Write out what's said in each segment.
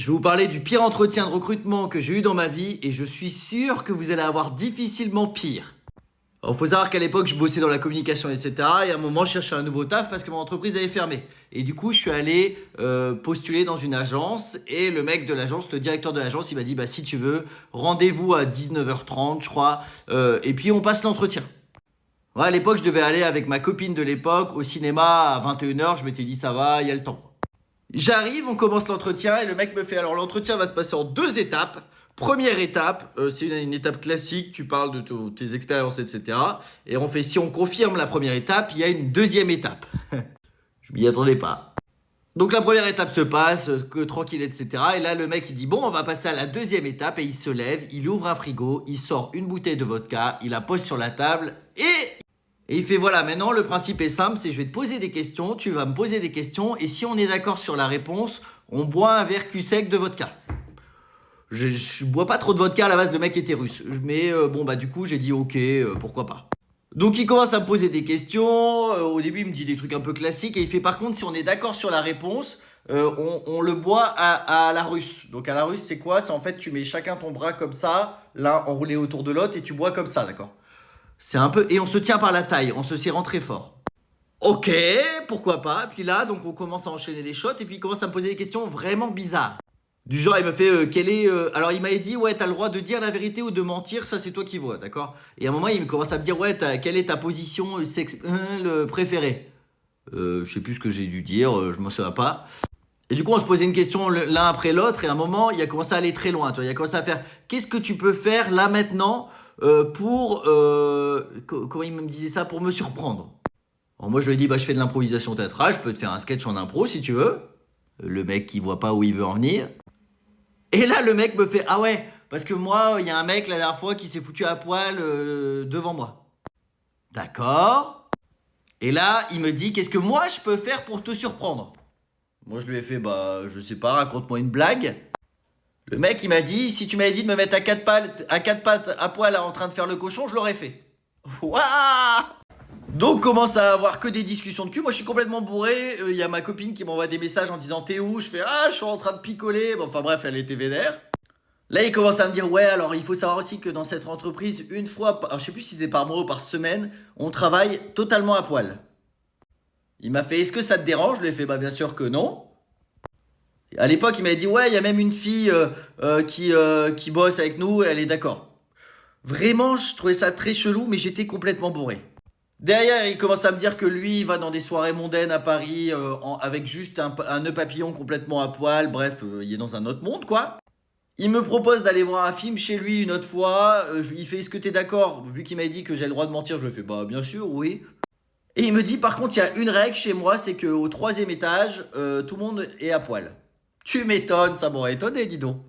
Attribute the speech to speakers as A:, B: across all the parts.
A: Je vais vous parler du pire entretien de recrutement que j'ai eu dans ma vie et je suis sûr que vous allez avoir difficilement pire. Il faut savoir qu'à l'époque, je bossais dans la communication, etc. Et à un moment, je cherchais un nouveau taf parce que mon entreprise avait fermé. Et du coup, je suis allé postuler dans une agence et le mec de l'agence, le directeur de l'agence, il m'a dit « Bah si tu veux, rendez-vous à 19h30, je crois, et puis on passe l'entretien. » Ouais, à l'époque, je devais aller avec ma copine de l'époque au cinéma à 21h. Je m'étais dit « Ça va, il y a le temps. » J'arrive, on commence l'entretien et le mec me fait alors l'entretien va se passer en 2 étapes. Première étape, c'est une étape classique, tu parles de tes expériences, etc. Et on fait si on confirme la première étape, il y a une deuxième étape. Je m'y attendais pas. Donc la première étape se passe, que tranquille, etc. Et là le mec il dit bon on va passer à la deuxième étape et il se lève, il ouvre un frigo, il sort une bouteille de vodka, il la pose sur la table et il fait voilà, maintenant le principe est simple, c'est je vais te poser des questions, tu vas me poser des questions et si on est d'accord sur la réponse, on boit un verre cul sec de vodka. Je bois pas trop de vodka à la base, le mec était russe. Mais bon bah du coup j'ai dit ok, pourquoi pas. Donc il commence à me poser des questions, au début il me dit des trucs un peu classiques et il fait par contre si on est d'accord sur la réponse, on le boit à la russe. Donc à la russe c'est quoi? C'est en fait tu mets chacun ton bras comme ça, l'un enroulé autour de l'autre et tu bois comme ça, d'accord? C'est un peu... Et on se tient par la taille, en se serrant très fort. Ok, pourquoi pas. Puis là, donc on commence à enchaîner des shots et puis il commence à me poser des questions vraiment bizarres. Du genre, il me fait, Alors il m'avait dit, ouais, t'as le droit de dire la vérité ou de mentir, ça c'est toi qui vois, d'accord? Et à un moment, il me commence à me dire, ouais, quelle est ta position préférée? Je sais plus ce que j'ai dû dire, je m'en souviens pas. Et du coup, on se posait une question l'un après l'autre, et à un moment, il a commencé à aller très loin. Tu vois, il a commencé à faire qu'est-ce que tu peux faire là maintenant pour. Comment il me disait ça? Pour me surprendre. Alors moi, je lui ai dit bah, je fais de l'improvisation théâtrale, je peux te faire un sketch en impro si tu veux. Le mec qui voit pas où il veut en venir. Et là, le mec me fait ah ouais, parce que moi, il y a un mec la dernière fois qui s'est foutu à poil devant moi. D'accord. Et là, il me dit qu'est-ce que moi je peux faire pour te surprendre? Moi, je lui ai fait, bah, je sais pas, raconte-moi une blague. Le mec, il m'a dit, si tu m'avais dit de me mettre à quatre pattes à poil en train de faire le cochon, je l'aurais fait. Waouh! Donc, commence à avoir que des discussions de cul. Moi, je suis complètement bourré. Il y a ma copine qui m'envoie des messages en disant, t'es où? Je fais, ah, je suis en train de picoler. Bon, enfin, bref, elle était vénère. Là, il commence à me dire, ouais, alors il faut savoir aussi que dans cette entreprise, une fois, alors, je sais plus si c'est par mois ou par semaine, on travaille totalement à poil. Il m'a fait, est-ce que ça te dérange? Je lui ai fait, bah bien sûr que non. À l'époque, il m'avait dit, ouais, il y a même une fille qui bosse avec nous, elle est d'accord. Vraiment, je trouvais ça très chelou, mais j'étais complètement bourré. Derrière, il commence à me dire que lui, il va dans des soirées mondaines à Paris avec juste un nœud papillon complètement à poil. Bref, il est dans un autre monde, quoi. Il me propose d'aller voir un film chez lui une autre fois. Il fait, est-ce que t'es d'accord? Vu qu'il m'a dit que j'ai le droit de mentir, je lui fais, bah bien sûr, oui. Et il me dit par contre il y a une règle chez moi, c'est qu'au troisième étage, tout le monde est à poil. Tu m'étonnes, ça m'aurait étonné, dis donc.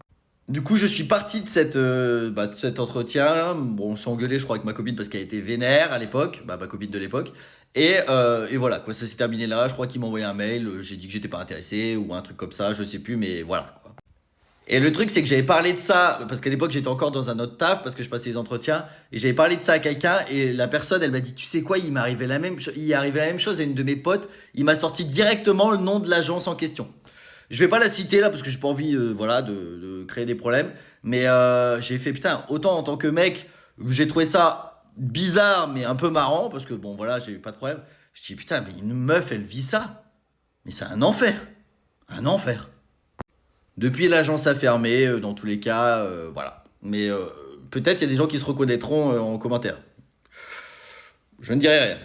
A: Du coup je suis parti de cet entretien. Bon on s'est engueulé je crois avec ma copine parce qu'elle était vénère à l'époque, ma copine de l'époque. Et voilà quoi, ça s'est terminé là, je crois qu'il m'a envoyé un mail, j'ai dit que j'étais pas intéressé ou un truc comme ça, je sais plus mais voilà. Et le truc, c'est que j'avais parlé de ça, parce qu'à l'époque, j'étais encore dans un autre taf, parce que je passais les entretiens, et j'avais parlé de ça à quelqu'un, et la personne, elle m'a dit, tu sais quoi, il est arrivé la même chose à une de mes potes, il m'a sorti directement le nom de l'agence en question. Je vais pas la citer là, parce que j'ai pas envie, voilà, de créer des problèmes, mais j'ai fait, putain, autant en tant que mec, j'ai trouvé ça bizarre, mais un peu marrant, parce que bon, voilà, j'ai eu pas de problème. Je dis, putain, mais une meuf, elle vit ça. Mais c'est un enfer. Un enfer. Depuis, l'agence a fermé, dans tous les cas, voilà. Mais peut-être il y a des gens qui se reconnaîtront en commentaire. Je ne dirai rien.